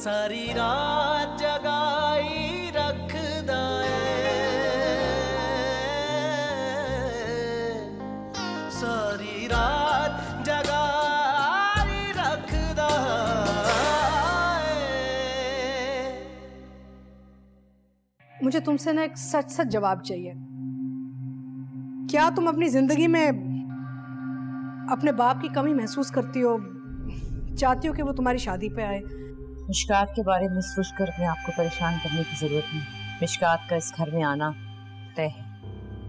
सारी रात जगाई रखदा सारी रात जगाई रखदा मुझे तुमसे ना एक सच सच जवाब चाहिए। क्या तुम अपनी जिंदगी में अपने बाप की कमी महसूस करती हो, चाहती हो कि वो तुम्हारी शादी पे आए? मिशकात के बारे में सोचकर अपने आप को परेशान करने की जरूरत नहीं। मिशकात का इस घर में आना तय है।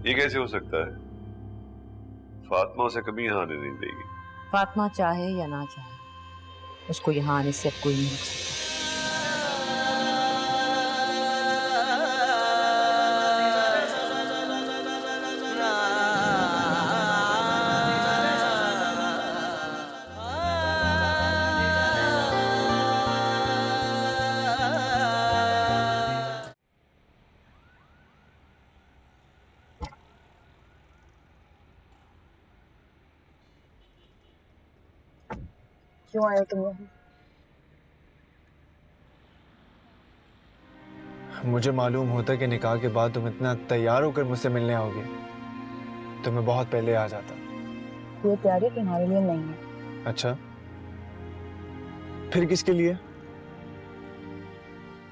ये कैसे हो सकता है? फातिमा उसे कभी यहाँ आने नहीं देगी। फातिमा चाहे या ना चाहे, उसको यहाँ आने से अब कोई नहीं रोक सकता। क्यों आए तुम यहाँ? मुझे मालूम होता कि निकाह के बाद तुम इतना तैयार होकर मुझसे मिलने आओगे तो मैं बहुत पहले आ जाता। ये तैयारी तुम्हारे लिए नहीं है। अच्छा, फिर किसके लिए?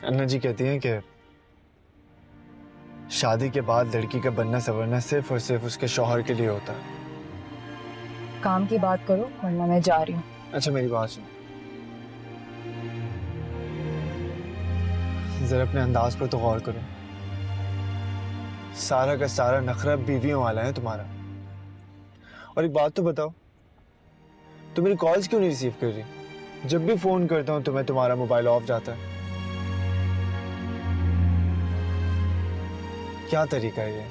अन्ना जी कहती हैं कि शादी के बाद लड़की का बनना संवरना सिर्फ और सिर्फ उसके शौहर के लिए होता है। काम की बात करो वरना मैं जा रही हूँ। अच्छा मेरी बात सुनो, जरा अपने अंदाज पर तो गौर करो। सारा का सारा नखरा बीवियों वाला है तुम्हारा। और एक बात तो बताओ, तुम मेरी कॉल्स क्यों नहीं रिसीव कर रही? जब भी फोन करता हूं तुम्हें तुम्हारा मोबाइल ऑफ जाता है। क्या तरीका है ये?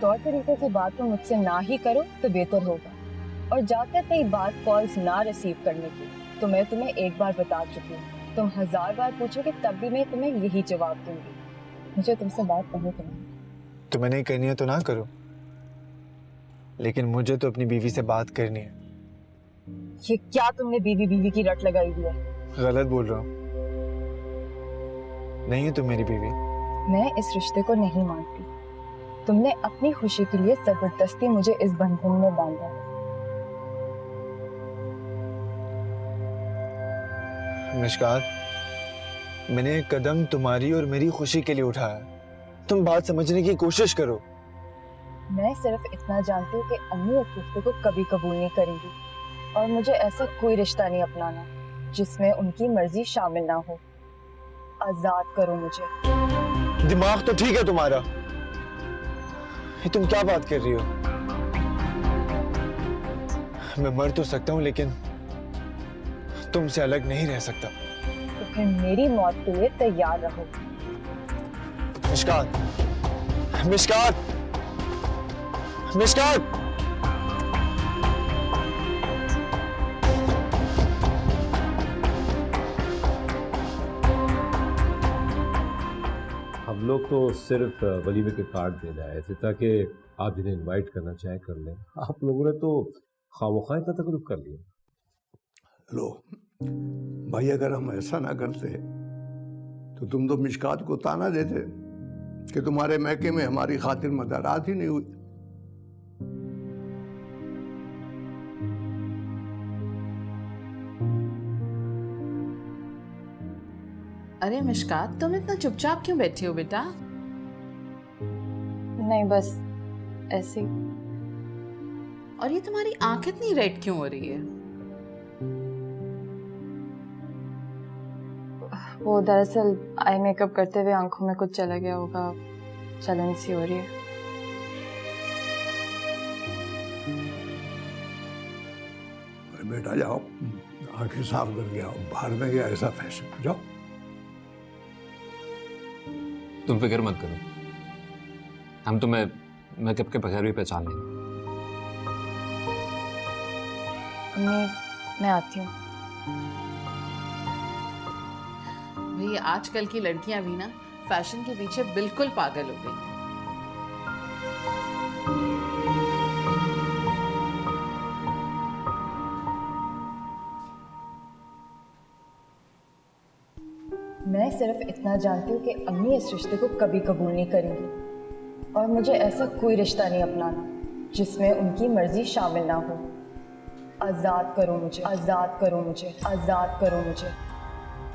तौर तरीके की बात तो मुझसे ना ही करो तो बेहतर होगा। और जाकर कई बात कॉल्स ना रिसीव करने की तो मैं तुम्हें एक बार बता चुकी हूँ। तुम 1000 बार पूछोगे तब भी मैं तुम्हें यही जवाब दूंगी। मुझे तुमसे बात नहीं करनी। तुम्हें नहीं करनी है तो ना करो, लेकिन मुझे तो अपनी बीवी से बात करनी है। ये क्या तुमने बीवी बीवी की रट लगाई हुई है? गलत बोल रहा हूँ? नहीं है तुम मेरी बीवी। मैं इस रिश्ते को नहीं मानती। तुमने अपनी खुशी के लिए जबरदस्ती मुझे इस बंधन में बांधा। मिशकात, मैंने एक कदम तुम्हारी और मेरी खुशी के लिए उठाया। तुम बात समझने की कोशिश करो। मैं सिर्फ इतना जानती हूँ कि अम्मी इस रिश्ते को कभी कबूल नहीं करेंगी और मुझे ऐसा कोई रिश्ता नहीं अपनाना जिसमें उनकी मर्जी शामिल ना हो। आजाद करो मुझे। दिमाग तो ठीक है तुम्हारा, ये तुम क्या बात कर रही हो? मैं मर तो सकता हूँ लेकिन तुमसे अलग नहीं रह सकता। तो फिर मेरी मौत के लिए तैयार रहो। मिशकात, मिशकात, मिशकात! हम लोग तो सिर्फ वलीमे के कार्ड देने आए थे ताकि आप जिन्हें इनवाइट करना चाहें कर लें। आप लोगों ने तो खामोखा इतना तकल्लुफ़ कर लिया। लो भाई, अगर हम ऐसा ना करते तो तुम तो मिशकात को ताना देते कि तुम्हारे महके में हमारी खातिर मदारात ही नहीं हुई। अरे मिशकात, तुम इतना चुपचाप क्यों बैठी हो बेटा? नहीं बस ऐसे ही। और ये तुम्हारी आंख इतनी रेड क्यों हो रही है? वो दरअसल आई मेकअप करते हुए आंखों में कुछ चला गया होगा, जलन सी हो रही है। बेटा जाओ, आंखें साफ करके आओ। बाहर में गया ऐसा फैशन। जाओ। तुम फिक्र मत करो, हम तुम्हें मेकअप के बगैर भी पहचान लेंगे। अम्मी मैं आती हूँ। भैया आजकल की लड़कियां भी ना फैशन के पीछे बिल्कुल पागल हो गई। सिर्फ इतना जानती हूँ कि अम्मी इस रिश्ते को कभी कबूल नहीं करेंगी और मुझे ऐसा कोई रिश्ता नहीं अपनाना जिसमें उनकी मर्जी शामिल ना हो। आज़ाद करो मुझे, आज़ाद करो मुझे, आज़ाद करो मुझे।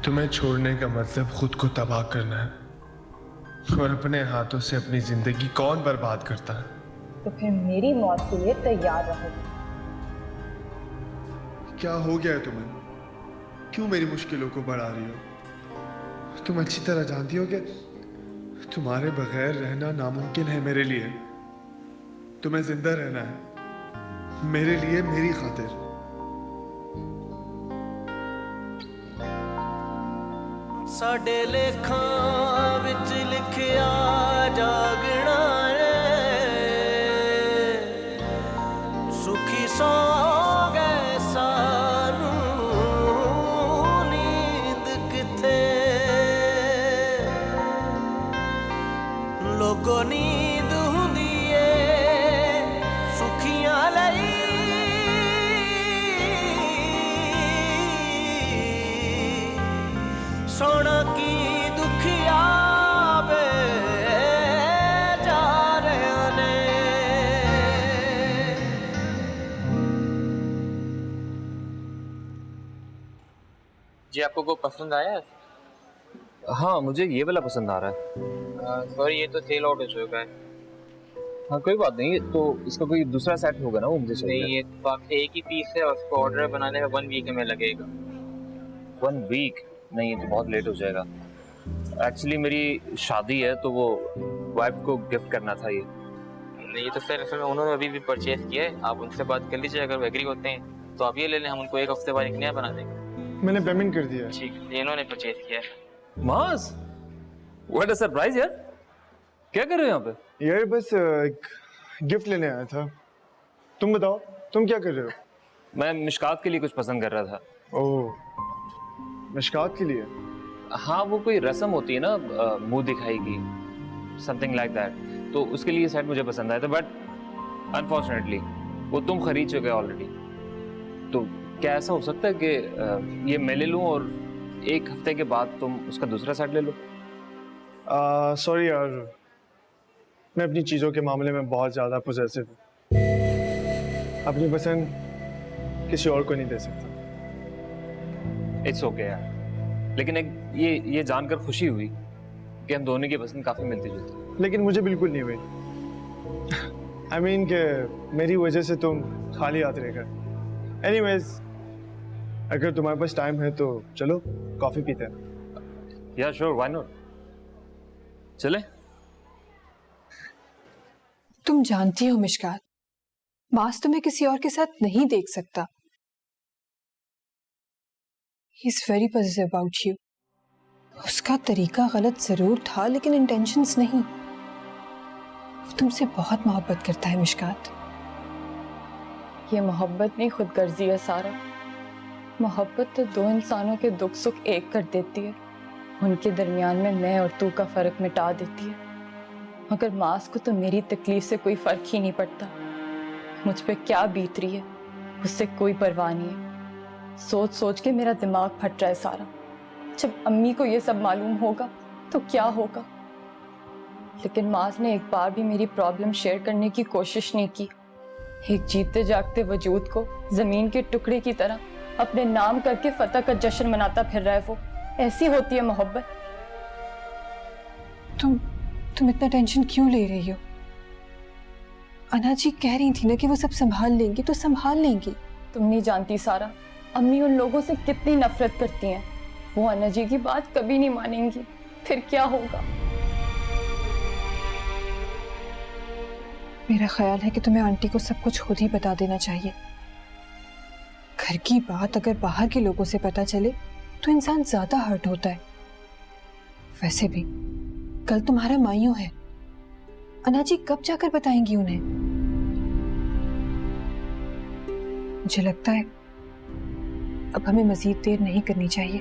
तुम्हें छोड़ने का मतलब खुद को तबाह करना है, और अपने हाथों से अपनी जिंदगी कौन बर्बाद करता है? तो फिर मेरी मौत के लिए तैयार रहो। क्या हो गया है तुम्हें? क्यों मेरी मुश्किलों को बढ़ा रही हो? तुम अच्छी तरह जानती हो कि तुम्हारे बगैर रहना नामुमकिन है मेरे लिए। तुम्हें जिंदा रहना है मेरे लिए, मेरी खातिर। साडे लेखां विच लिखिया जागना सुखी सौ गए सानू नींद किथे लोगों नींद हुंदी ए सुखियां लई सोना की दुखिया बे जा रहे ने। जी आपको को पसंद आया है? हाँ मुझे ये वाला पसंद आ रहा है। सर ये तो सेल आउट हो चुका है। हाँ कोई बात नहीं, तो इसका कोई दूसरा सेट होगा ना, वो मुझे चाहिए। नहीं, ये तो आपसे एक ही पीस है और उसको ऑर्डर बनाने में 1 वीक हमें लगेगा। 1 वीक? नहीं ये तो बहुत लेट हो जाएगा। एक्चुअली मेरी शादी है तो वो वाइफ को गिफ्ट करना था ये। नहीं ये तो सर असल में उन्होंने अभी भी परचेज किया है, आप उनसे बात कर लीजिए, अगर वो एग्री होते हैं तो आप ये ले लें, हम उनको 1 हफ्ते बाद एक नया बना देंगे। मैंने पेमेंट कर दिया। ठीक है, ये इन्होंने परचेज किया है। मास व्हाट अ सरप्राइज यार, क्या कर रहे हो यहाँ पे? यार बस एक गिफ्ट लेने आया था। तुम बताओ तुम क्या कर रहे हो? मैं मिशकात के लिए कुछ पसंद कर रहा था। ओह, मिशकात के लिए? हाँ वो कोई रस्म होती है ना, मुंह दिखाई की, समथिंग लाइक दैट, तो उसके लिए सेट मुझे पसंद आया था, बट अनफॉर्चुनेटली वो तुम खरीद चुके हो ऑलरेडी। तो क्या ऐसा हो सकता है कि ये मैं ले लूँ और 1 हफ्ते के बाद तुम उसका दूसरा सेट ले लो? सॉरी यार, मैं अपनी चीज़ों के मामले में बहुत ज़्यादा पोजेसिव हूँ। अपनी पसंद किसी और को नहीं दे सकता। इट्स ओके यार, लेकिन एक ये जानकर खुशी हुई कि हम दोनों की पसंद काफ़ी मिलती जुलती। लेकिन मुझे बिल्कुल नहीं हुई। I mean कि मेरी वजह से तुम खाली हाथ रह गए। एनीवेज, अगर तुम्हारे पास टाइम है तो चलो कॉफ़ी पीते हैं। या श्योर, व्हाई नॉट, चले। तुम जानती हो मिशकात, मास तुम्हें किसी और के साथ नहीं देख सकता। He is very possessive about you. उसका तरीका गलत जरूर था लेकिन इंटेंशंस नहीं। वो तुमसे बहुत मोहब्बत करता है मिशकात। ये मोहब्बत नहीं खुदगर्जी है सारा। मोहब्बत तो 2 इंसानों के दुख सुख एक कर देती है, उनके दरमियान में मैं और तू का फर्क मिटा देती है। मगर मास को तो मेरी तकलीफ से कोई फर्क ही नहीं पड़ता। मुझ पे क्या बीत रही है उससे कोई परवाह नहीं है। सोच सोच के मेरा दिमाग फट रहा है सारा। जब अम्मी को ये सब मालूम होगा तो क्या होगा। लेकिन मास ने एक बार भी मेरी प्रॉब्लम शेयर करने की कोशिश नहीं की। एक जीते जागते वजूद को जमीन के टुकड़े की तरह अपने नाम करके फतह का जश्न मनाता फिर रहा है। वो ऐसी होती है मोहब्बत। तुम इतना टेंशन क्यों ले रही हो? अना जी कह रही थी ना कि वो सब संभाल लेंगी, तो संभाल लेंगी। तुम नहीं जानती सारा, अम्मी उन लोगों से कितनी नफरत करती हैं। वो अना जी की बात कभी नहीं मानेंगी, फिर क्या होगा। मेरा ख्याल है कि तुम्हें आंटी को सब कुछ खुद ही बता देना चाहिए। घर की बात अगर बाहर के लोगों से पता चले तो इंसान ज्यादा हर्ट होता है। वैसे भी कल तुम्हारा मायूं है, अना जी कब जाकर बताएंगी उन्हें? मुझे लगता है अब हमें मजीद देर नहीं करनी चाहिए।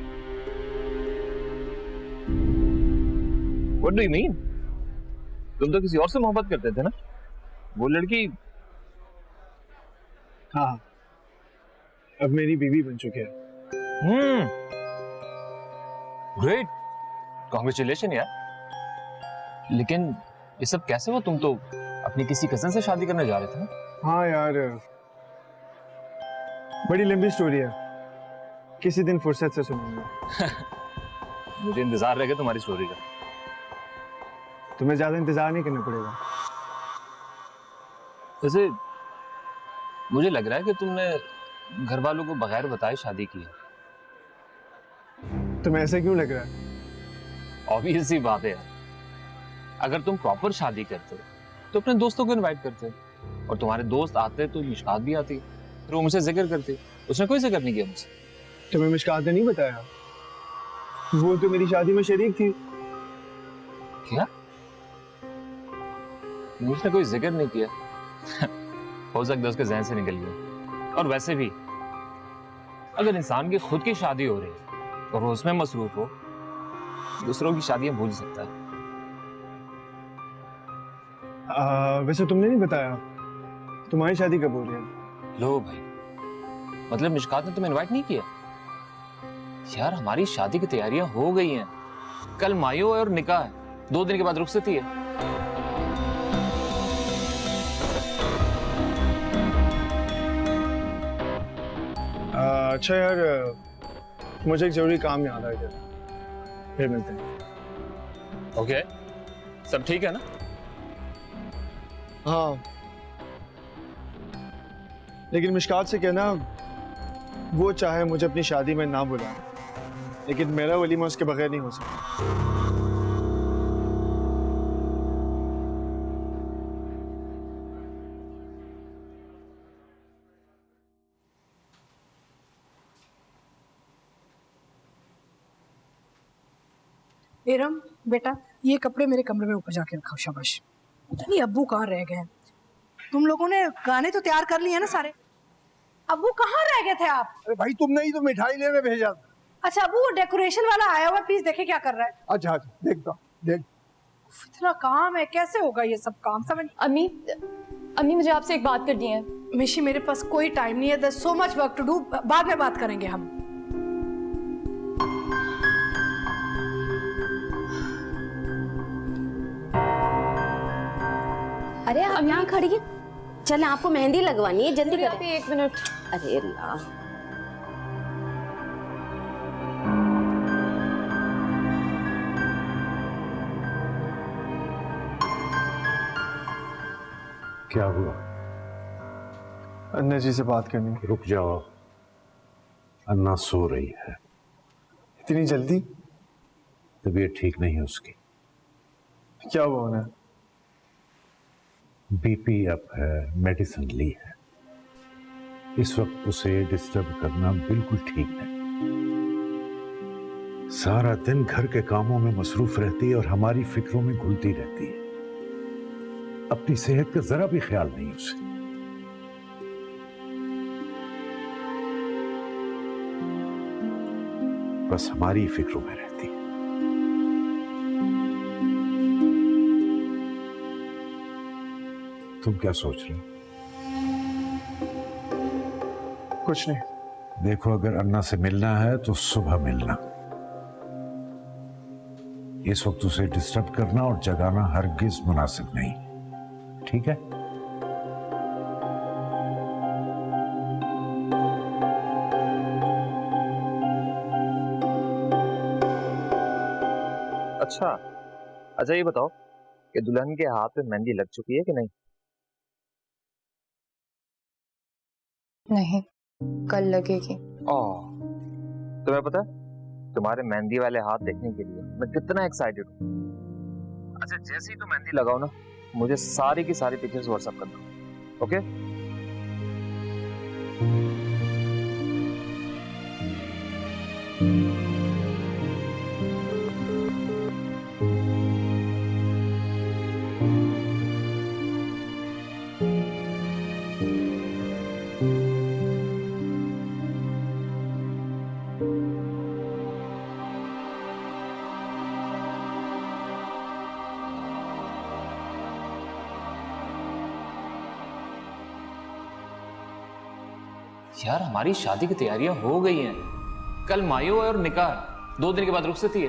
What do you mean? तुम तो किसी और से मोहब्बत करते थे ना? वो लड़की? हाँ, अब मेरी बीवी बन चुकी है। ग्रेट। कॉन्ग्रेचुलेशन यार। लेकिन ये सब कैसे हुआ? तुम तो अपनी किसी कजन से शादी करने जा रहे थे ना? हाँ यार, बड़ी लंबी स्टोरी है, किसी दिन फुर्सत से सुनूंगा। मुझे इंतजार रहेगा तुम्हारी स्टोरी का। तुम्हें ज्यादा इंतजार नहीं करना पड़ेगा। वैसे मुझे लग रहा है कि तुमने घर वालों को बगैर बताए शादी की है। तुम्हें ऐसा क्यों लग रहा है? ऑब्वियस सी बात है यार, अगर तुम प्रॉपर शादी करते तो अपने दोस्तों को इनवाइट करते, और तुम्हारे दोस्त आते तो मिशकात भी आती, फिर वो मुझसे जिक्र करती। उसने कोई जिक्र नहीं किया मुझसे। तुम्हें मिशकात ने नहीं बताया? वो तो मेरी शादी में शरीक थी। क्या? उसने कोई जिक्र नहीं किया? हो सकता है उसके जहन से निकल गया। और वैसे भी अगर इंसान की खुद की शादी हो रही है और वो उसमें मसरूफ हो, दूसरों की शादियां भूल सकता है। वैसे तुमने नहीं बताया तुम्हारी शादी कब हो रही है? लो भाई, मतलब मिशकात ने तुम्हें इनवाइट नहीं किया? यार हमारी शादी की तैयारियां हो गई हैं, कल मायो है और निकाह है, 2 दिन के बाद रुखसती है। अच्छा यार, मुझे एक जरूरी काम याद आ गया, फिर मिलते हैं। ओके, सब ठीक है ना? हाँ, लेकिन मिशकात से कहना वो चाहे मुझे अपनी शादी में ना बुलाए, लेकिन मेरा वलीमा उसके बगैर नहीं हो सकता। इरम बेटा, ये कपड़े मेरे कमरे में ऊपर जाके रखाओ। शाबाश। पता नहीं अब्बू कहाँ रह गए हैं। तुम लोगों ने गाने तो तैयार कर लिए हैं ना सारे? अब्बू कहाँ रह गए थे आप? अरे भाई, तुमने ही तो मिठाई लेने भेजा था। अच्छा अब्बू, वो डेकोरेशन वाला आया हुआ, प्लीज देखे क्या कर रहा है। अच्छा अच्छा, देखता देख। इतना काम है, कैसे होगा ये सब काम? समझ। अम्मी मुझे आपसे एक बात करनी है। मिशी, मेरे पास कोई टाइम नहीं है, there's so much work to do, बाद में बात करेंगे हम। अरे आप यहाँ खड़ी है, चले आपको मेहंदी लगवानी है, जल्दी करें। 1 मिनट। अरे अल्लाह, क्या हुआ? अन्ना जी से बात करनी। रुक जाओ, अन्ना सो रही है। इतनी जल्दी? तबीयत ठीक नहीं है उसकी। क्या हुआ उन्हें? बीपी अप है, मेडिसिन ली है। इस वक्त उसे डिस्टर्ब करना बिल्कुल ठीक नहीं। सारा दिन घर के कामों में मसरूफ रहती है और हमारी फिक्रों में घुलती रहती है। अपनी सेहत का जरा भी ख्याल नहीं उसे। बस हमारी फिक्रों में रहती है। तुम क्या सोच रहे हो? कुछ नहीं। देखो, अगर अन्ना से मिलना है तो सुबह मिलना। इस वक्त उसे डिस्टर्ब करना और जगाना हरगिज मुनासिब नहीं, ठीक है? अच्छा ये बताओ कि दुल्हन के हाथ पे मेहंदी लग चुकी है कि नहीं? नहीं, कल लगेगी। तुम्हें पता है, तुम्हारे मेहंदी वाले हाथ देखने के लिए मैं कितना एक्साइटेड हूँ। अच्छा, जैसे ही तुम मेहंदी लगाओ ना, मुझे सारी की सारी पिक्चर्स व्हाट्सएप कर दो, ओके? यार हमारी शादी की तैयारियां हो गई हैं, कल मायो है और निकाह है, 2 दिन के बाद रुखसती है।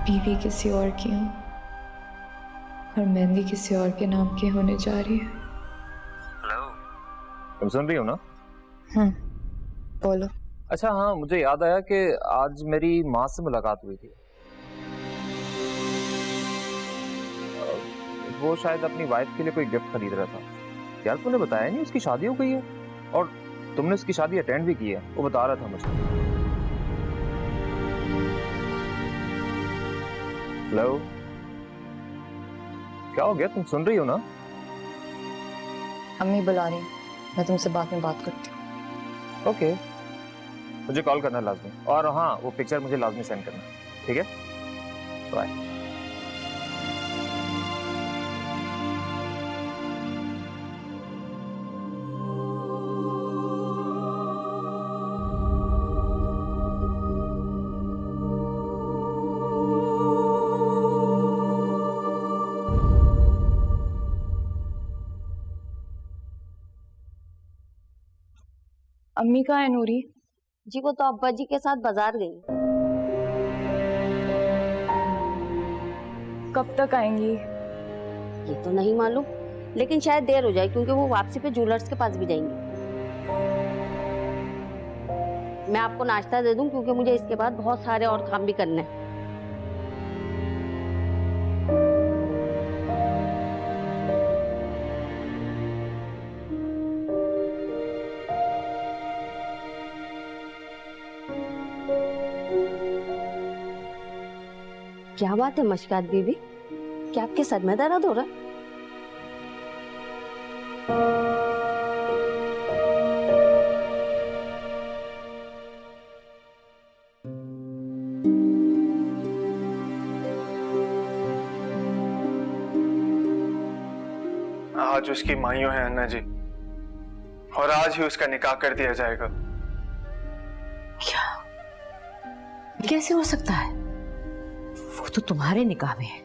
बीवी किसी और की हूँ और मेहंदी किसी और के नाम की होने जा रही है। हेलो, तुम सुन रही हो ना? बोलो। अच्छा हाँ, मुझे याद आया कि आज मेरी माँ से मुलाकात हुई थी। वो शायद अपनी वाइफ के लिए कोई गिफ्ट खरीद रहा था। यार तूने बताया नहीं उसकी शादी हो गई है, और तुमने उसकी शादी अटेंड भी की है, वो बता रहा था मुझे। हेलो, क्या हो गया? तुम सुन रही हो ना? अम्मी बुला रही, मैं तुमसे बाद में बात करती हूँ। ओके, मुझे कॉल करना लाजमी, और हाँ वो पिक्चर मुझे लाजमी सेंड करना, ठीक है? बाय। अम्मी कहाँ है नूरी? जी वो तो अब्बा जी के साथ बाजार गई। कब तक आएंगी? ये तो नहीं मालूम, लेकिन शायद देर हो जाए क्योंकि वो वापसी पे ज्वेलर्स के पास भी जाएंगी। मैं आपको नाश्ता दे दूं क्योंकि मुझे इसके बाद बहुत सारे और काम भी करने हैं। क्या बात है मशकात बीबी, क्या आपके सर में दर्द हो रहा है? आज उसकी माइयों है अन्ना जी, और आज ही उसका निकाह कर दिया जाएगा। क्या? कैसे हो सकता है? वो तो तुम्हारे निकाह में है,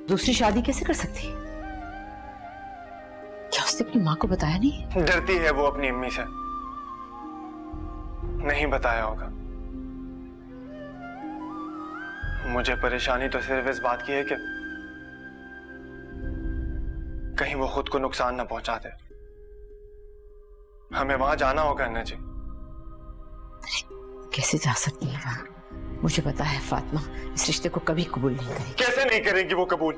दूसरी शादी कैसे कर सकती है? क्या उसने अपनी माँ को बताया नहीं? डरती है वो अपनी अम्मी से, नहीं बताया होगा। मुझे परेशानी तो सिर्फ इस बात की है कि कहीं वो खुद को नुकसान ना पहुंचा दे। हमें वहां जाना होगा अन्ना जी। कैसे जा सकती है वहां? मुझे पता है फातिमा इस रिश्ते को कभी कबूल नहीं करेगी। कैसे नहीं करेगी वो कबूल?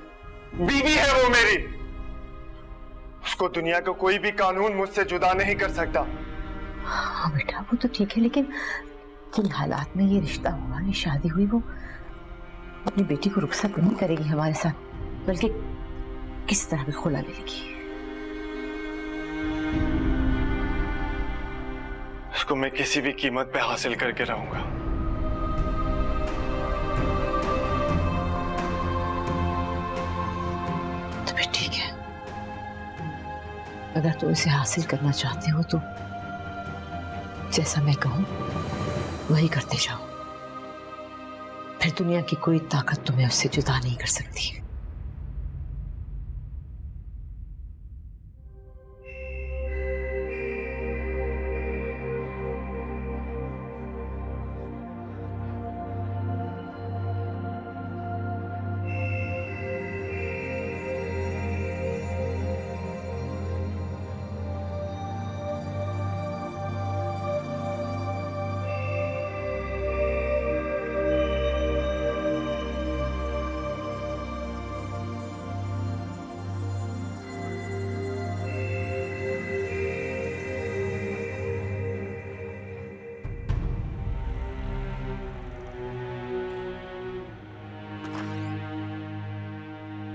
बीवी है वो मेरी, उसको दुनिया का कोई भी कानून मुझसे जुदा नहीं कर सकता। हाँ बेटा वो तो ठीक है, लेकिन जिन हालात में ये रिश्ता हुआ, ये शादी हुई, वो अपनी बेटी को रुखसत नहीं करेगी हमारे साथ, बल्कि किस तरह भी खुला ले लेगी। उसको मैं किसी भी कीमत पे हासिल करके रहूंगा। तो फिर ठीक है, अगर तुम इसे हासिल करना चाहते हो तो जैसा मैं कहूं वही करते जाओ, फिर दुनिया की कोई ताकत तुम्हें उससे जुदा नहीं कर सकती।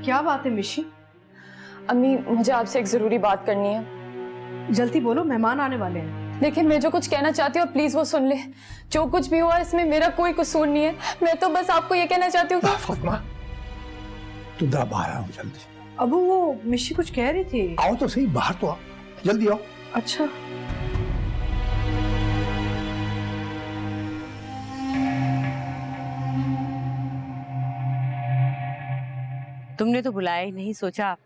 क्या बात है मिशी? अम्मी मुझे आपसे एक जरूरी बात करनी है। जल्दी बोलो, मेहमान आने वाले हैं। देखिए मैं जो कुछ कहना चाहती हूँ प्लीज वो सुन ले। जो कुछ भी हुआ इसमें मेरा कोई कसूर नहीं है। मैं तो बस आपको ये कहना चाहती हूँ कि फातिमा तू दा बाहर आओ जल्दी। अबू वो मिशी कुछ कह रही थी। आओ तो सही, बाहर तो आओ, जल्दी आओ। अच्छा तुमने तो बुलाया ही नहीं, सोचा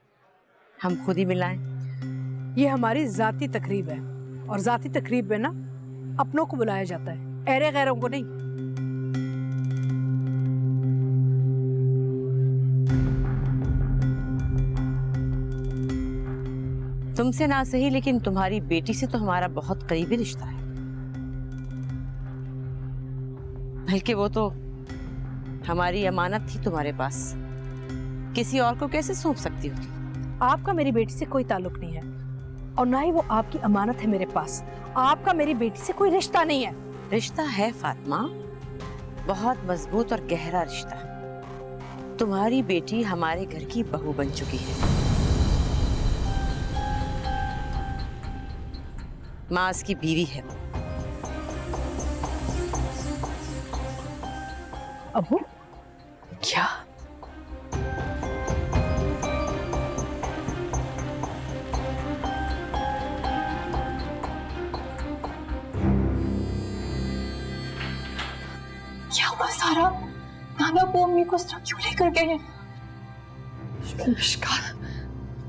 हम खुद ही मिलाएं। ये हमारी जाती तकरीब है, और जाती तकरीब में ना अपनों को बुलाया जाता है, ऐरे गैरों को नहीं। तुमसे ना सही लेकिन तुम्हारी बेटी से तो हमारा बहुत करीबी रिश्ता है। बल्कि वो तो हमारी अमानत थी तुम्हारे पास, किसी और को कैसे सौंप सकती हो तुम? आपका मेरी बेटी से कोई ताल्लुक नहीं है और ना ही वो आपकी अमानत है मेरे पास। आपका मेरी बेटी से कोई रिश्ता नहीं है। रिश्ता है फातिमा, बहुत मजबूत और गहरा रिश्ता। तुम्हारी बेटी हमारे घर की बहू बन चुकी है। मास की बीवी है वो। अबू क्या? क्या हुआ सारा? नाना वो अम्मी को इस तरह क्यों लेकर गए हैं? मुश्कान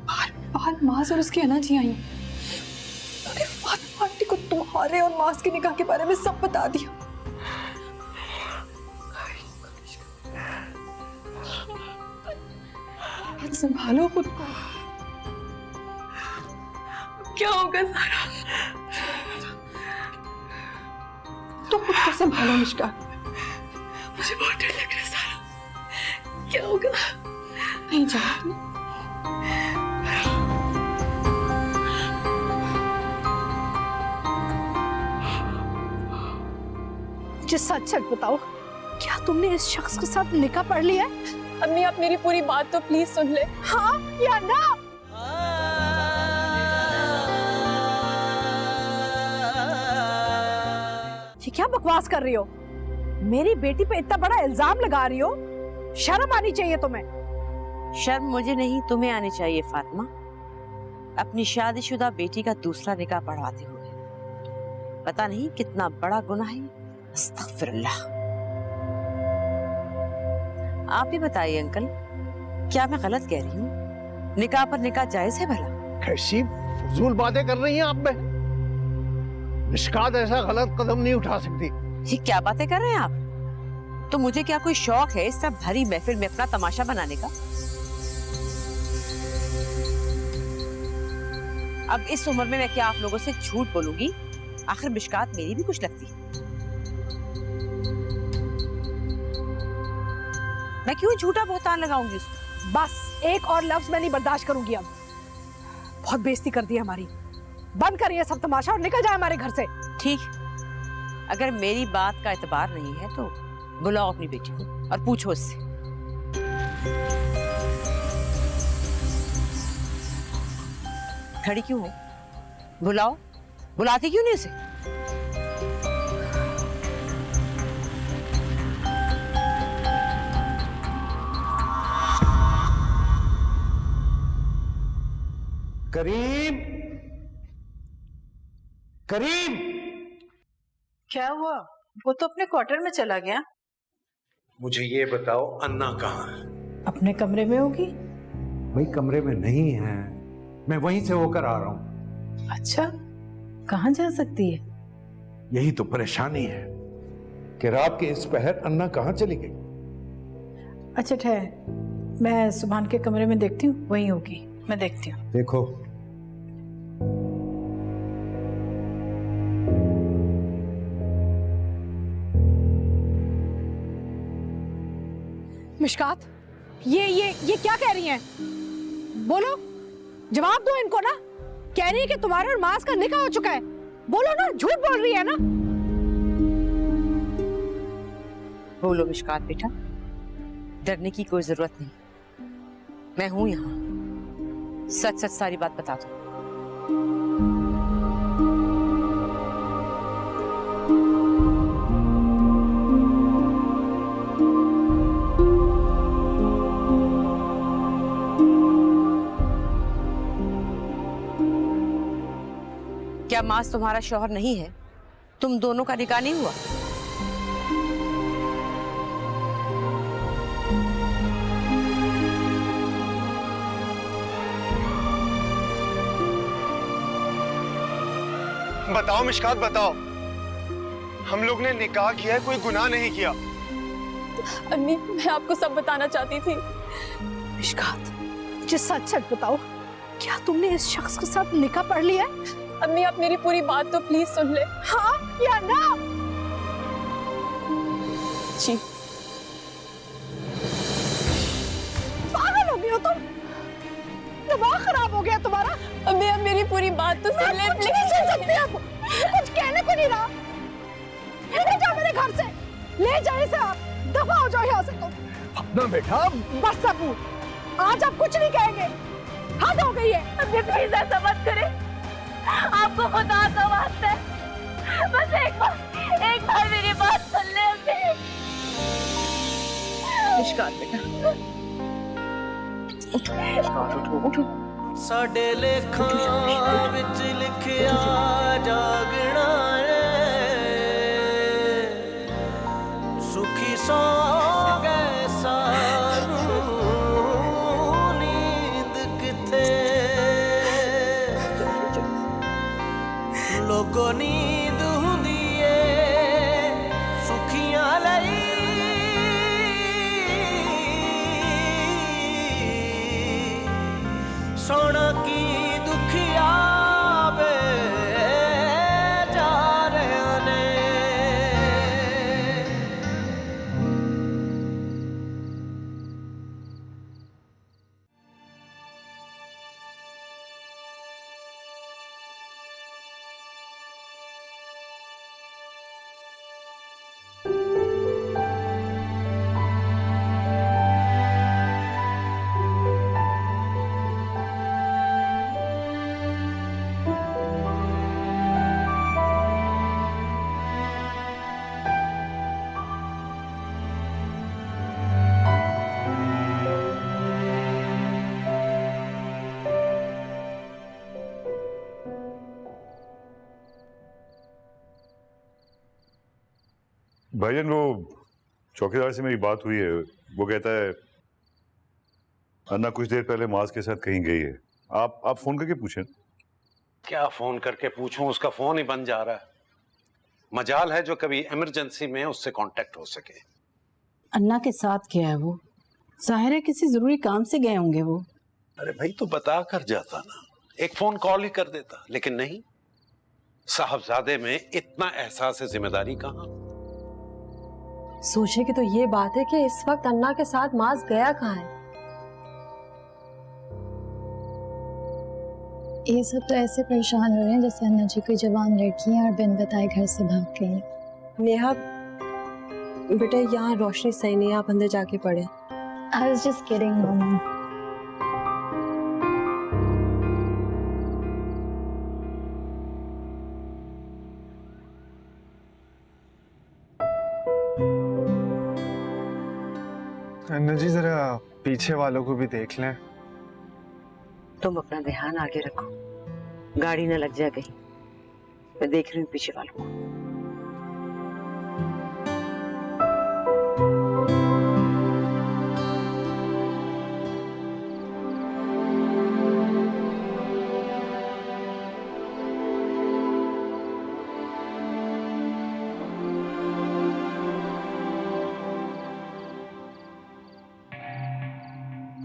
बार बार मास और उसकी अना जी आई। उन्होंने फातिमा आंटी को तुम्हारे और मास के निकाह के बारे में सब बता दिया। संभालो खुद को। क्या होगा सारा? तो खुद को संभालो मुश्कान। मुझे बहुत डर लग रहा है सारा। क्या होगा? नहीं जानती। मुझे सच सच बताओ, क्या तुमने इस शख्स के साथ निकाह पढ़ लिया है? अम्मी आप मेरी पूरी बात तो प्लीज सुन ले। हाँ या ना? ये क्या बकवास कर रही हो? मेरी बेटी पे इतना बड़ा इल्जाम लगा रही हो, शर्म आनी चाहिए तुम्हें। शर्म मुझे नहीं तुम्हें आनी चाहिए फातिमा, अपनी शादीशुदा बेटी का दूसरा निकाह पढ़वाते हुए। पता नहीं कितना बड़ा गुनाह है। अस्तगफिरुल्लाह। आप ही बताइए अंकल, क्या मैं गलत कह रही हूँ? निकाह पर निकाह जायज है भला? कैसी फजूल बातें कर रही हैं आप? मिशकात ऐसा गलत कदम नहीं उठा सकती। ये क्या बातें कर रहे हैं आप? तो मुझे क्या कोई शौक है इस तरह भरी महफिल में अपना तमाशा बनाने का? अब इस उम्र में मैं क्या आप लोगों से झूठ बोलूंगी? आखिर मिशकात मेरी भी कुछ लगती है। मैं क्यों झूठा बहतान लगाऊंगी उसको? बस एक और लफ्ज मैं नहीं बर्दाश्त करूंगी अब। बहुत बेइज्जती कर दी हमारी। बंद करिए सब तमाशा और निकल जाए हमारे घर से। ठीक, अगर मेरी बात का एतबार नहीं है तो बुलाओ अपनी बेटी को और पूछो उससे। खड़ी क्यों हो? बुलाओ, बुलाती क्यों नहीं उसे? करीम, करीम! क्या हुआ? वो तो अपने क्वार्टर में चला गया। मुझे ये बताओ, अन्ना कहाँ है? अपने कमरे में होगी। भाई कमरे में नहीं है, मैं वहीं से होकर आ रहा हूँ। अच्छा, कहाँ जा सकती है? यही तो परेशानी है कि रात के इस पहर अन्ना कहाँ चली गई। अच्छा ठहर, मैं सुभान के कमरे में देखती हूँ, वहीं होगी। मैं देखती हूँ। देखो। मिशकात, ये क्या कह रही हैं? बोलो, जवाब दो इनको ना। कह रही है कि तुम्हारे और मास का निकाह हो चुका है। बोलो ना, झूठ बोल रही है ना? बोलो मिशकात बेटा, डरने की कोई जरूरत नहीं। मैं हूं यहाँ, सच सच सारी बात बता दो। क्या मास तुम्हारा शौहर नहीं है? तुम दोनों का निकाह नहीं हुआ? बताओ मिशकात, बताओ। हम लोग ने निकाह किया है, कोई गुनाह नहीं किया। अम्मी, मैं आपको सब बताना चाहती थी। मिशकात, मुझे सच सच बताओ, क्या तुमने इस शख्स के साथ निकाह पढ़ लिया है? अम्मी आप मेरी पूरी बात तो प्लीज सुन ले। हाँ या ना? जी। पागल हो गई हो तुम? दिमाग खराब हो गया तुम्हारा? अम्मी आप मेरी पूरी बात तो सुन ले। कुछ नहीं सुन सकती अब, कुछ कहने को नहीं रहा। ले जाओ मेरे घर से, ले जाए से आप, दफा हो जाओ यहाँ से तुम। ना बेटा, बस अबू, आज आप कुछ नहीं कहेंगे, हद हो गई है। अम्मी प्लीज ऐसा मत करें, आपको खुदा का वास्ता है, बस एक बार मेरी बात सुन ले अम्मी। निष्कात बेटा, उठो। साडे लेखां विच लिखिया जागना सुखी सो गए सानू नींद किथे लोगों नींद हुंदी ए सुखियां लई सोना की दुखिया बे जा रहे ने भाईजान, वो चौकीदार से मेरी बात हुई है। वो कहता है अन्ना कुछ देर पहले माज के साथ कहीं गई है। आप फोन करके पूछें। क्या फोन करके पूछूं, उसका फोन ही बंद जा रहा है। मजाल है जो कभी इमरजेंसी में उससे कांटेक्ट हो सके। अन्ना के साथ गया है वो, जाहिर है किसी जरूरी काम से गए होंगे वो। अरे भाई तो बता कर जाता ना, एक फोन कॉल ही कर देता, लेकिन नहीं। साहबजादे में इतना एहसास जिम्मेदारी कहाँ। सोचे कि तो ये बात है कि इस वक्त अन्ना के साथ माज गया कहाँ है। ये सब तो ऐसे परेशान हो रहे हैं जैसे अन्ना जी कोई जवान लड़की है और बिन बताए घर से भाग गई। नेहा बेटा, यहाँ रोशनी सही नहीं है, आप अंदर जाके पढ़े। I was just kidding, Mama. अन्ना जी जरा पीछे वालों को भी देख लें। तुम अपना ध्यान आगे रखो, गाड़ी न लग जाए कहीं। मैं देख रही हूँ पीछे वालों को।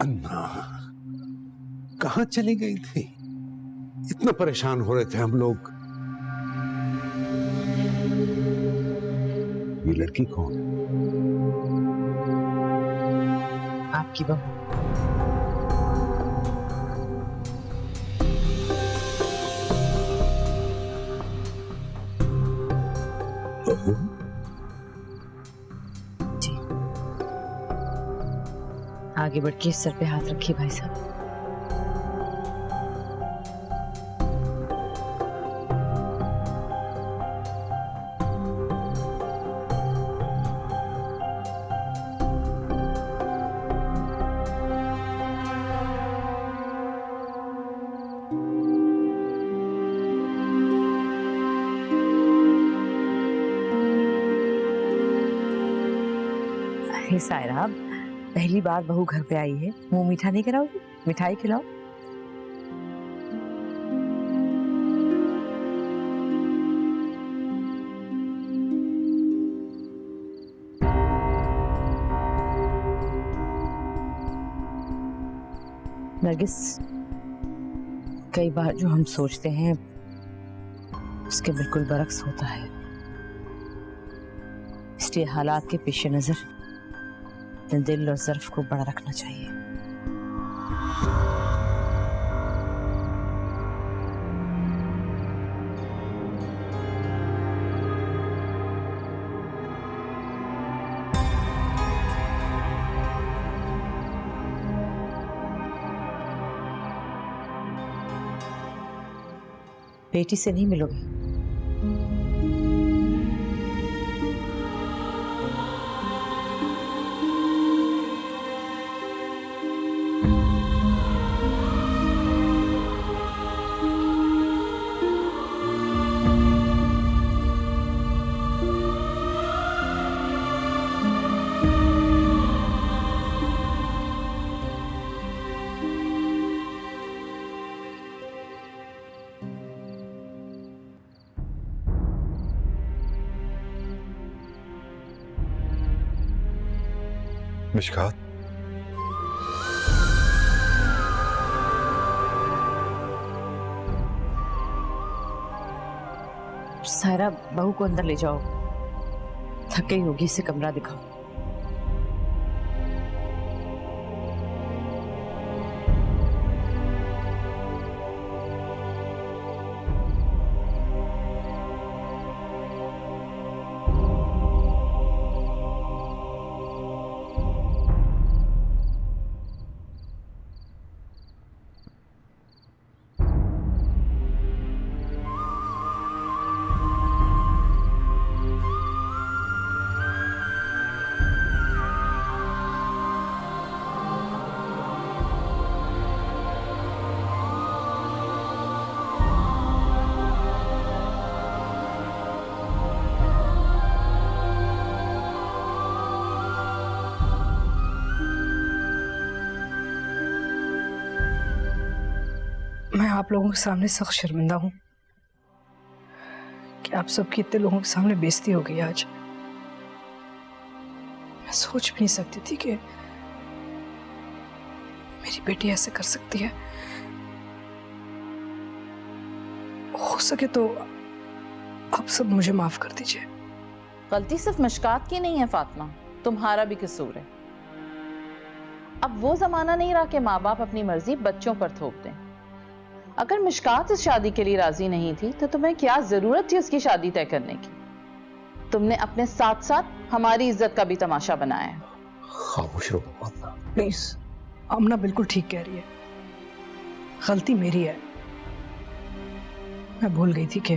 अन्ना कहाँ चली गई थी? इतना परेशान हो रहे थे हम लोग। ये लड़की कौन है? आपकी बहू। बहू? जी। आगे बढ़ के सर पे हाथ रखिए भाई साहब। सायरा, पहली बार बहू घर पे आई है, मुंह मीठा नहीं कराओगी? मिठाई खिलाओ। नरगिस, कई बार जो हम सोचते हैं उसके बिल्कुल बरक्स होता है, इसलिए हालात के पेश नजर अपने दिल और ज़र्फ को बड़ा रखना चाहिए। बेटी से नहीं मिलोगी? मिशकात, सायरा, बहू को अंदर ले जाओ, थक गई होगी, इसे कमरा दिखाओ। मैं आप लोगों के सामने सख्त शर्मिंदा हूँ कि आप सबकी इतने लोगों के सामने बेइज्जती हो गई आज। मैं सोच भी नहीं सकती थी कि मेरी बेटी ऐसे कर सकती है। हो सके तो आप सब मुझे माफ कर दीजिए। गलती सिर्फ मिशकात की नहीं है फातिमा, तुम्हारा भी कसूर है। अब वो जमाना नहीं रहा कि माँ बाप अपनी मर्जी बच्चों पर थोप दें। अगर मिशकात इस शादी के लिए राजी नहीं थी तो तुम्हें क्या जरूरत थी उसकी शादी तय करने की? तुमने अपने साथ साथ हमारी इज्जत का भी तमाशा बनाया है। खामोश रहो प्लीज। आमना बिल्कुल ठीक कह रही है, गलती मेरी है। मैं भूल गई थी कि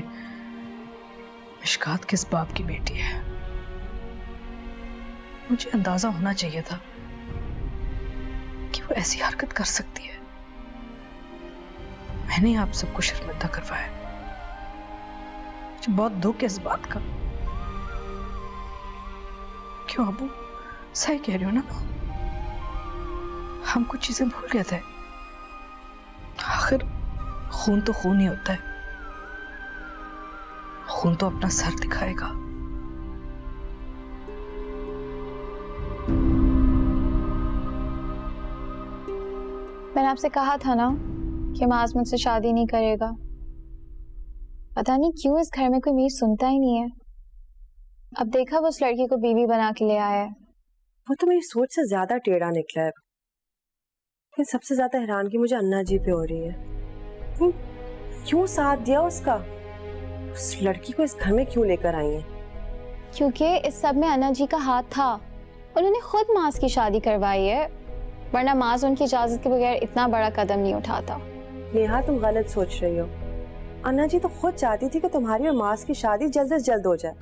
मिशकात किस बाप की बेटी है। मुझे अंदाजा होना चाहिए था कि वो ऐसी हरकत कर सकती है। मैंने आप सबको शर्मिंदा करवाया। मुझे बहुत दुख है इस बात का। क्यों अबू, सही कह रही हो ना? हम कुछ चीजें भूल गए थे। आखिर खून तो खून ही होता है, खून तो अपना सर दिखाएगा। मैंने आपसे कहा था ना कि माज मुझसे शादी नहीं करेगा। पता नहीं क्यों इस घर में कोई मेरी सुनता ही नहीं है। अब देखा वो उस लड़की को बीवी बना के ले आया है। वो तो मेरी सोच से ज्यादा टेढ़ा निकला है। लेकिन सबसे ज्यादा हैरानगी मुझे अन्ना जी पे हो रही है। क्यों साथ दिया उसका? उस लड़की को इस घर में क्यों लेकर आई है? क्योंकि इस सब में अन्ना जी का हाथ था। उन्होंने खुद माज की शादी करवाई है, वरना माज उनकी इजाजत के बगैर इतना बड़ा कदम नहीं उठाता। नेहा, तुम गलत सोच रही हो। अन्ना जी तो खुद चाहती थी कि तुम्हारी और माज की शादी जल्द से जल्द हो जाए,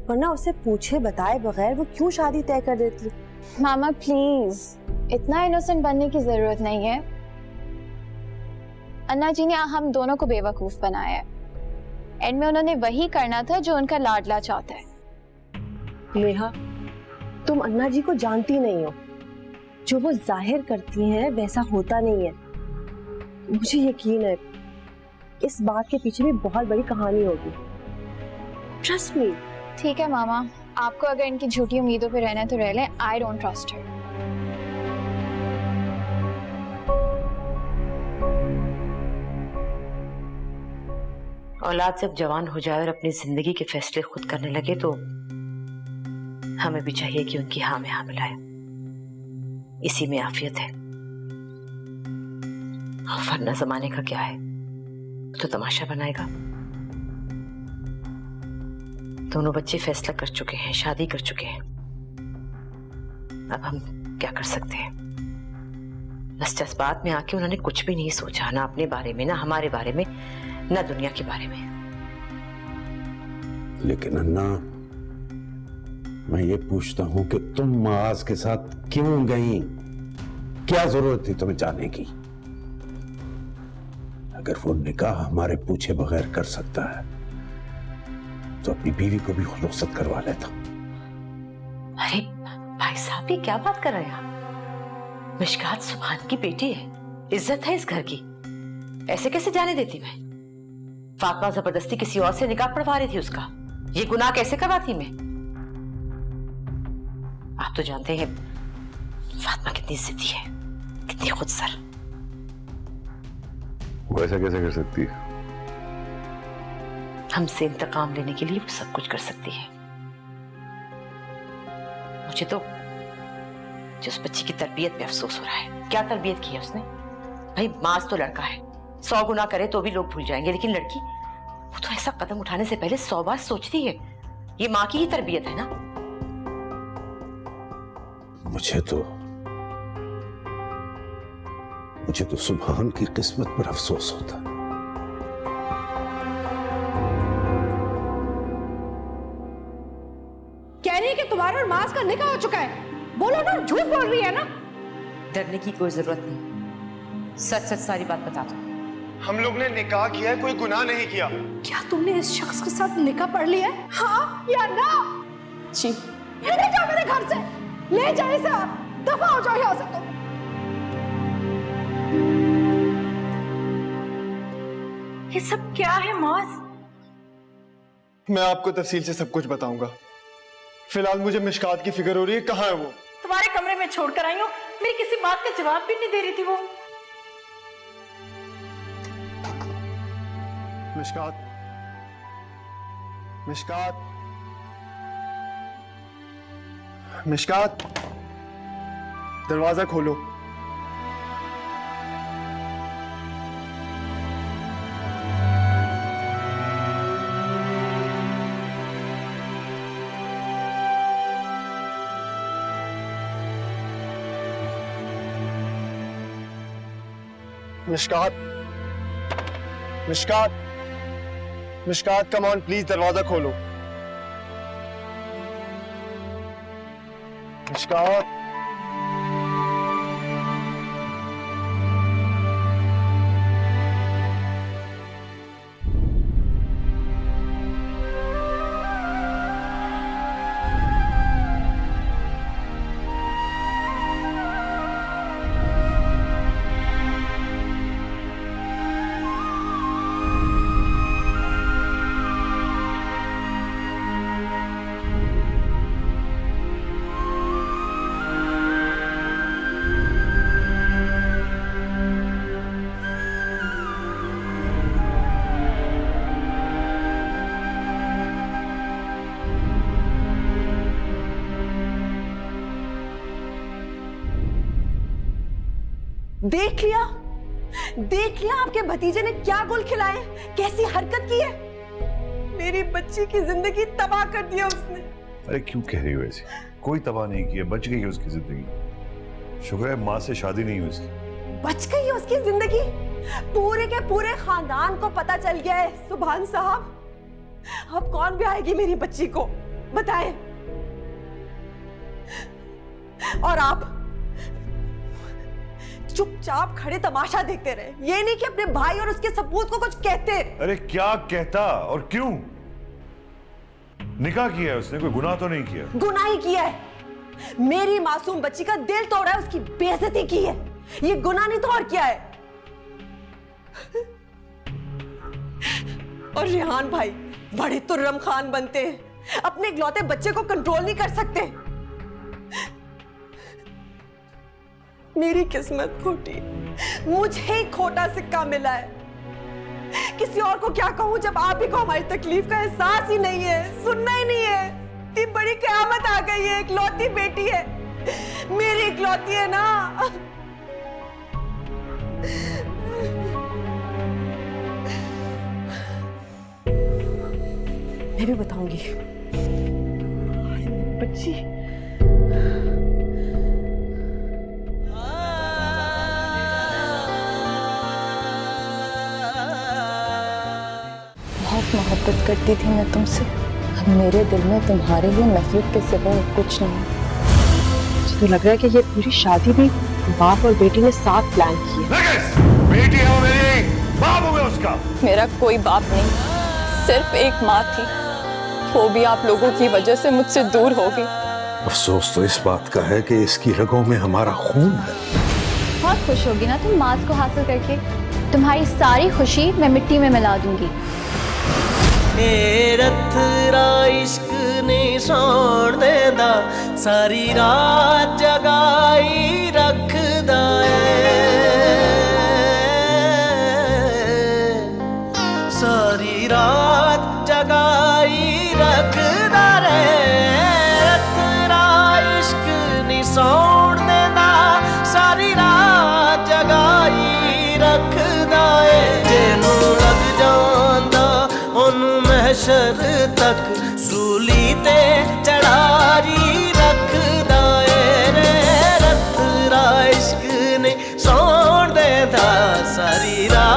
वरना उसे पूछे बताए बगैर वो क्यों शादी तय कर देती। मामा प्लीज, इतना इनोसेंट बनने की जरूरत नहीं है। अन्ना जी ने हम दोनों को बेवकूफ बनाया है। एंड में उन्होंने वही करना था जो उनका लाडला चाहता है। नेहा, तुम अन्ना जी को जानती नहीं हो। जो वो जाहिर करती हैं वैसा होता नहीं है। मुझे यकीन है इस बात के पीछे भी बहुत बड़ी कहानी होगी। Trust me. ठीक है मामा, आपको अगर इनकी झूठी उम्मीदों पे रहना है तो रह लें। I don't trust her. औलाद जब जवान हो जाए और अपनी जिंदगी के फैसले खुद करने लगे तो हमें भी चाहिए कि उनकी हाँ में हाँ मिलाए। इसी में आफियत है। वरना जमाने का क्या है, तो तमाशा बनाएगा। दोनों बच्चे फैसला कर चुके हैं, शादी कर चुके हैं। अब हम क्या कर सकते हैं? बस जज्बात में आके उन्होंने कुछ भी नहीं सोचा, ना अपने बारे में, ना हमारे बारे में, ना दुनिया के बारे में। लेकिन अन्ना, मैं ये पूछता हूं कि तुम माज के साथ क्यों गई? क्या जरूरत थी तुम्हें जाने की? अगर वो निकाह हमारे पूछे बगैर कर सकता है तो अपनी बीवी को भी रुखसत करवा लेता। अरे भाई साहब, ये क्या बात कर रहे हैं आप? मिशकात सुभान की बेटी है, इज्जत है इस घर की। ऐसे कैसे जाने देती मैं? फातिमा जबरदस्ती किसी और से निकाह पढ़वा रही थी उसका। ये गुनाह कैसे करवाती मैं? आप तो जानते हैं फातिमा कितनी जिद्दी है, कितनी खुदसर। वो ऐसा कैसे कर सकती है? हमसे इंतकाम लेने के लिए वो सब कुछ कर सकती है। मुझे तो उस बच्ची की तरबियत पे अफसोस हो रहा है। क्या तरबियत की है उसने? भाई मास तो लड़का है, 100 गुना करे तो भी लोग भूल जाएंगे, लेकिन लड़की, वो तो ऐसा कदम उठाने से पहले 100 बार सोचती है। ये माँ की ही तरबियत है ना। मुझे तो सुभान की किस्मत पर अफसोस होता। कह रही है कि तुम्हारा और मास का निकाह हो चुका है। बोलो ना, झूठ बोल रही है ना। डरने की कोई जरूरत नहीं, सच सच सारी बात बता दो। हम लोग ने निकाह किया है, कोई गुनाह नहीं किया। क्या तुमने इस शख्स के साथ निकाह पढ़ लिया है? हाँ या ना? जी। ले जाओ मेरे घर से, ले जाए इसे, आप दफा हो जाओ यहाँ से। तुम ये सब क्या है मास? मैं आपको तफसील से सब कुछ बताऊंगा। फिलहाल मुझे मिशकात की फिक्र हो रही है। कहाँ है वो? तुम्हारे कमरे में छोड़कर आई हूँ। मेरी किसी बात का जवाब भी नहीं दे रही थी वो। मिशकात, मिशकात, मिशकात, दरवाजा खोलो। Mishkat, Mishkat, Mishkat, come on please, दरवाजा खोलो। मिशकात, देख लिया, देख लिया आपके भतीजे ने क्या गुल खिलाए, कैसी हरकत की है। मेरी बच्ची की जिंदगी तबाह कर दी उसने। अरे क्यों कह रही हो ऐसे? कोई तबाह नहीं किया, बच गई है उसकी जिंदगी। शुक्र है माँ से शादी नहीं हुई उसकी। बच गई है उसकी जिंदगी? पूरे के पूरे खानदान को पता चल गया है सुभान साहब। अब कौन भी आएगी मेरी बच्ची को, बताएं। और आप चुपचाप खड़े तमाशा देखते रहे, ये नहीं कि अपने भाई और उसके सपूत को कुछ कहते। अरे क्या कहता और क्यों? निकाह किया है उसने, कोई गुनाह तो नहीं किया। गुनाह ही किया है, मेरी मासूम बच्ची का दिल तोड़ा है, उसकी बेइज्जती की है। ये गुनाह नहीं तो और क्या है? और रेहान भाई बड़े तुर्रम खान बनते हैं, अपने इकलौते बच्चे को कंट्रोल नहीं कर सकते। मेरी किस्मत खोटी, मुझे ही खोटा सिक्का मिला है किसी और को क्या कहूँ जब आप ही को हमारी तकलीफ का एहसास ही नहीं है, सुनना ही नहीं है। इतनी बड़ी क़यामत आ गई है, इकलौती बेटी है, मेरी इकलौती है ना। मैं भी बताऊंगी बच्ची। बहुत मोहब्बत करती थी मैं तुमसे। अब मेरे दिल में तुम्हारे लिए नफरत के सिवा और कुछ नहीं है। मुझे तो लग रहा है कि ये पूरी शादी भी बाप और बेटी ने साथ प्लान की है। बेटी है वो मेरी, बाप हूं मैं उसका। मेरा कोई बाप नहीं, सिर्फ एक माँ थी, वो भी आप लोगों की वजह से मुझसे दूर हो गई। अफसोस तो इस बात का है कि इसकी रगों में हमारा खून है। बहुत खुश होगी ना तुम माज को हासिल करके। तुम्हारी सारी खुशी मैं मिट्टी में मिला दूंगी। रथरा इश्क ने सौण देंदा, सारी रात जगाई रखदा सारी रात जगाई रखदा रे। रथरा इश्क ने सौण देंदा, सारी रात जगाई रखदा जेनू लग जांदा ओनू महशर तक सूली ते चढ़ारी रखदा रे। रथरा इश्क ने सौण देंदा, सारी रात